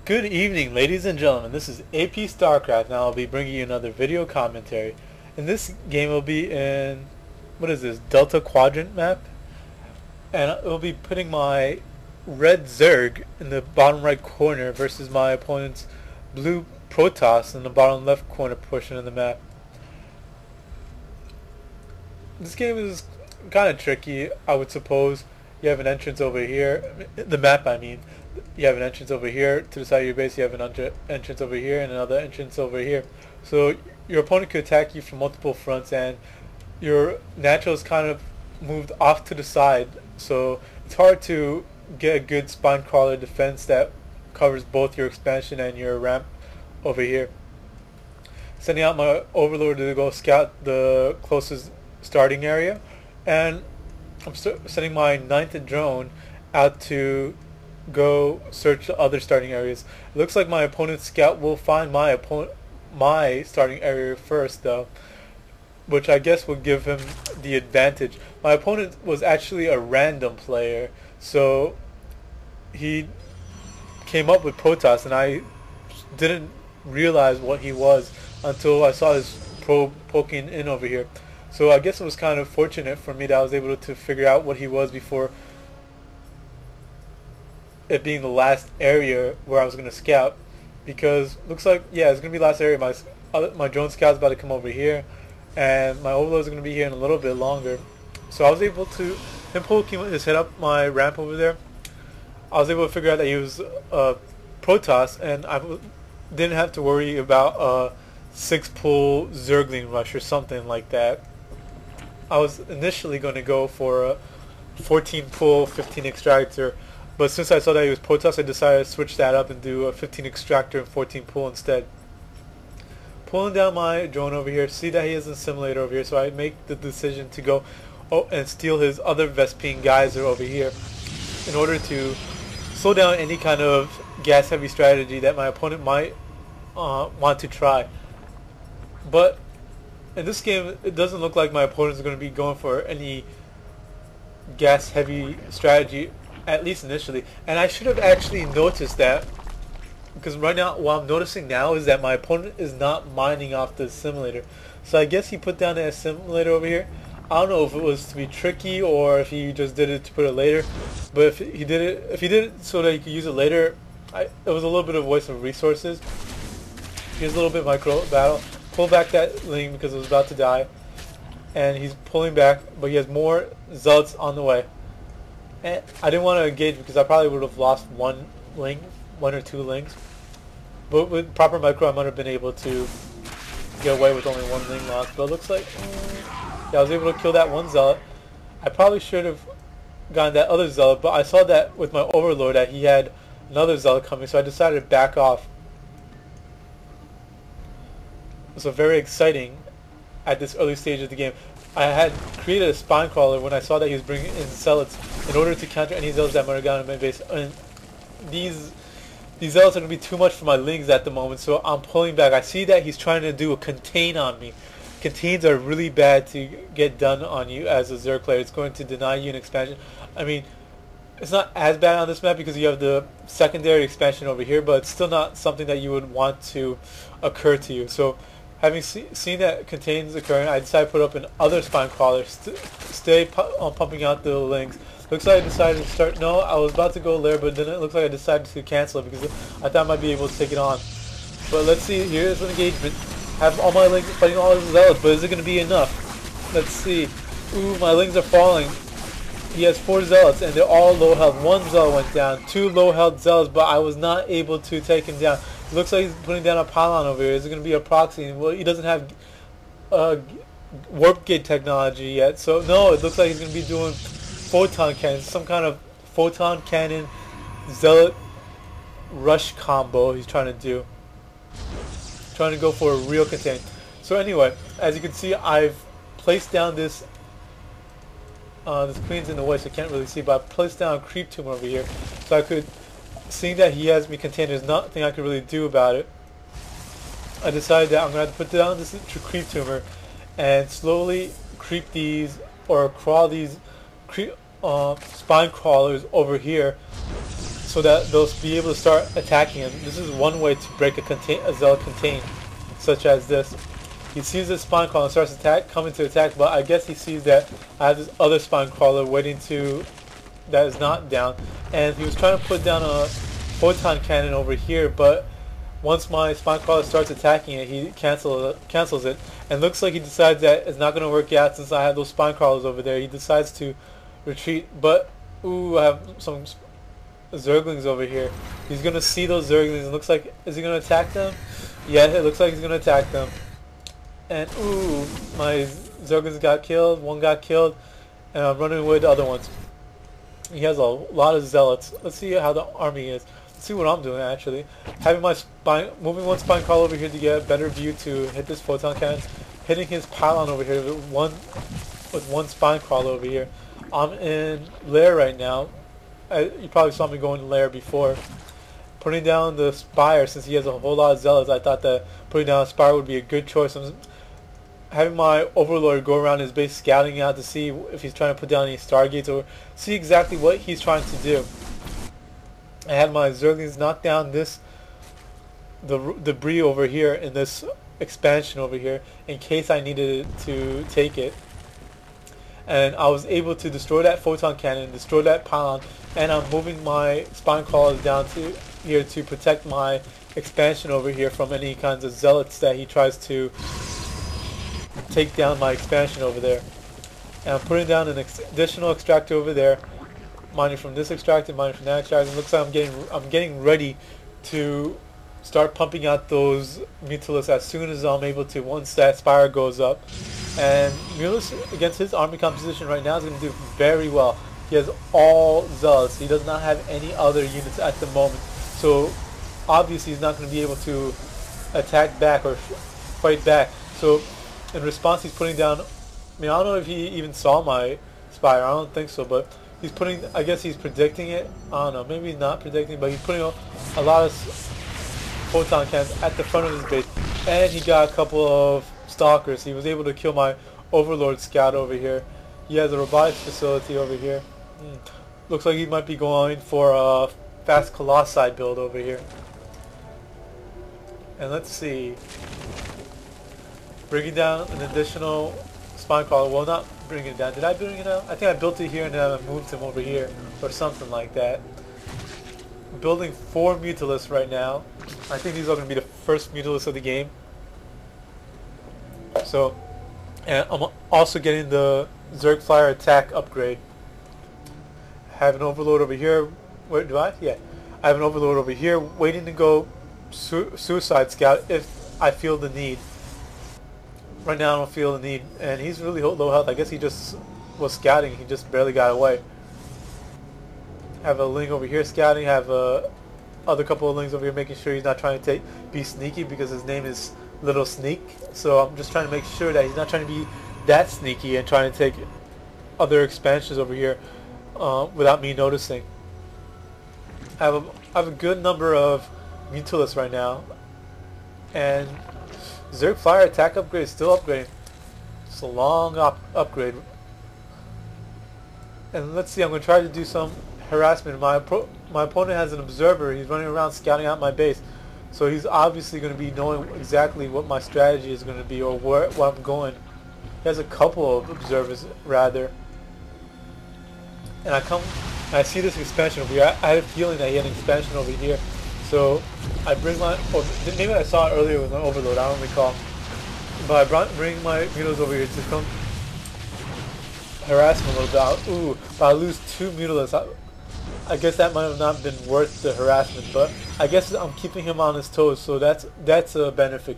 Good evening, ladies and gentlemen. This is AP StarCraft. Now I'll be bringing you another video commentary. In this game, we'll be in, what is this, Delta Quadrant map? And we'll be putting my red Zerg in the bottom right corner versus my opponent's blue Protoss in the bottom left corner portion of the map. This game is kind of tricky, I would suppose. You have an entrance over here, the map I mean. You have an entrance over here to the side of your base, you have an entrance over here and another entrance over here. So your opponent could attack you from multiple fronts, and your naturals kind of moved off to the side, so it's hard to get a good spine crawler defense that covers both your expansion and your ramp over here. Sending out my overlord to go scout the closest starting area, and I'm sending my 9th drone out to go search the other starting areas. It looks like my opponent's scout will find my starting area first, though, which I guess will give him the advantage. My opponent was actually a random player, so he came up with Protoss, and I didn't realize what he was until I saw his probe poking in over here. So I guess it was kind of fortunate for me that I was able to figure out what he was before it being the last area where I was going to scout, because looks like, yeah, it's going to be the last area. My drone scout's about to come over here, and my overlord's going to be here in a little bit longer. So I was able to, him poking his head up my ramp over there, I was able to figure out that he was Protoss, and I didn't have to worry about a 6-pull Zergling rush or something like that. I was initially going to go for a 14-pull, 15 extractor, but since I saw that he was Protoss, I decided to switch that up and do a 15 extractor and 14 pull instead. Pulling down my drone over here, see that he has a simulator over here, so I make the decision to go and steal his other Vespene geyser over here in order to slow down any kind of gas heavy strategy that my opponent might want to try. But in this game, it doesn't look like my opponent is going to be going for any gas heavy strategy, at least initially. And I should have actually noticed that, because right now what I'm noticing now is that my opponent is not mining off the simulator. So I guess he put down a simulator over here. I don't know if it was to be tricky or if he just did it to put it later. But if he did it so that he could use it later, it was a little bit of a waste of resources. Here's a little bit of micro battle. Pull back that link because it was about to die, and he's pulling back, but he has more Zealots on the way. And I didn't want to engage because I probably would have lost one or two links. But with proper micro, I might have been able to get away with only one link loss. But it looks like, yeah, I was able to kill that one Zealot. I probably should have gotten that other Zealot, but I saw that with my overlord that he had another Zealot coming, so I decided to back off. So very exciting at this early stage of the game. I had created a spine crawler when I saw that he was bringing in Zealots in order to counter any Zealots that might have gone in my base. And these Zealots are going to be too much for my Lings at the moment, so I'm pulling back. I see that he's trying to do a contain on me. Contains are really bad to get done on you as a Zerg player. It's going to deny you an expansion. I mean, it's not as bad on this map because you have the secondary expansion over here, but it's still not something that you would want to occur to you. So having seen that contains occurring, I decided to put up another spine crawler, stay pumping out the links. Looks like I decided to start, no, I was about to go there, but then it looks like I decided to cancel it because I thought I might be able to take it on. But let's see, here's an engagement. Have all my links fighting all his Zealots, but is it going to be enough? Let's see. Ooh, my links are falling. He has 4 Zealots, and they're all low health. 1 Zealot went down, 2 low health Zealots, but I was not able to take him down. It looks like he's putting down a pylon over here. Is it going to be a proxy? Well, he doesn't have warp gate technology yet, so no, it looks like he's going to be doing photon cannon, some kind of photon cannon Zealot rush combo he's trying to do. Trying to go for a real contain. So anyway, as you can see, I've placed down this queen's in the way, so I can't really see, but I placed down a creep tumor over here, so I could, seeing that he has me contained, there's nothing I could really do about it. I decided that I'm going to have to put down this creep tumor and slowly creep these, or crawl these spine crawlers over here so that they'll be able to start attacking him. This is one way to break a Zealot contain, such as this. He sees this spine crawler and starts coming to attack, but I guess he sees that I have this other spine crawler waiting that is not down, and he was trying to put down a photon cannon over here, but once my spine crawler starts attacking it, he cancels it, and looks like he decides that it's not going to work out since I have those spine crawlers over there. He decides to retreat, but ooh, I have some Zerglings over here. He's going to see those Zerglings. It looks like, is he going to attack them? Yeah, it looks like he's going to attack them. And ooh, my Zerglings got killed, one got killed, and I'm running away with the other ones. He has a lot of Zealots. Let's see how the army is. Let's see what I'm doing actually. Having my moving one spine call over here to get a better view to hit this photon cannon. Hitting his pylon over here with one spine crawl over here. I'm in lair right now. You probably saw me going to lair before. Putting down the spire, since he has a whole lot of Zealots, I thought that putting down a spire would be a good choice. I'm having my overlord go around his base scouting out to see if he's trying to put down any stargates or see exactly what he's trying to do. I had my Zerglings knock down the debris over here in this expansion over here in case I needed to take it. And I was able to destroy that photon cannon, destroy that pylon, and I'm moving my spine crawlers down to here to protect my expansion over here from any kinds of Zealots that he tries to take down my expansion over there. And I'm putting down an additional extractor over there, mining from this extractor, mining from that extractor. It looks like I'm getting ready to start pumping out those Mutalisks as soon as I'm able to, once that spire goes up. And Mutalisk against his army composition right now is going to do very well. He has all Zealots. He does not have any other units at the moment. So obviously he's not going to be able to attack back or fight back. So in response he's putting down, I mean, I don't know if he even saw my spire, I don't think so, but he's putting, I guess he's predicting it, I don't know, maybe he's not predicting, but he's putting a lot of photon cannons at the front of his base. And he got a couple of stalkers. He was able to kill my overlord scout over here. He has a robotics facility over here. Looks like he might be going for a fast colossi build over here. And let's see, bringing down an additional spine crawler. Well, not bringing it down. Did I bring it down? I think I built it here and then I moved him over here or something like that. Building 4 Mutalisks right now. I think these are going to be the first Mutalisks of the game. So, and I'm also getting the Zerg Flyer attack upgrade. I have an overlord over here. Where do I? Yeah. I have an overlord over here waiting to go suicide scout if I feel the need. Right now I don't feel the need, and he's really low health. I guess he just was scouting. He just barely got away. Have a Ling over here scouting. Have a other couple of Lings over here making sure he's not trying to be sneaky, because his name is Little Sneak. So I'm just trying to make sure that he's not trying to be that sneaky and trying to take other expansions over here without me noticing. I have a good number of Mutalisks right now, and Zerg Flyer attack upgrade is still upgrading. It's a long upgrade. And let's see, I'm going to try to do some harassment. My opponent has an observer. He's running around scouting out my base. So he's obviously going to be knowing exactly what my strategy is going to be, or where I'm going. He has a couple of observers, rather. And I see this expansion over here. I had a feeling that he had an expansion over here. So I bring my, maybe I saw it earlier with my overload, I don't recall. But I bring my Mutalisks over here to come harass him a little bit. Ooh, but I lose 2 Mutalisks. I guess that might have not been worth the harassment, but I guess I'm keeping him on his toes, so that's a benefit.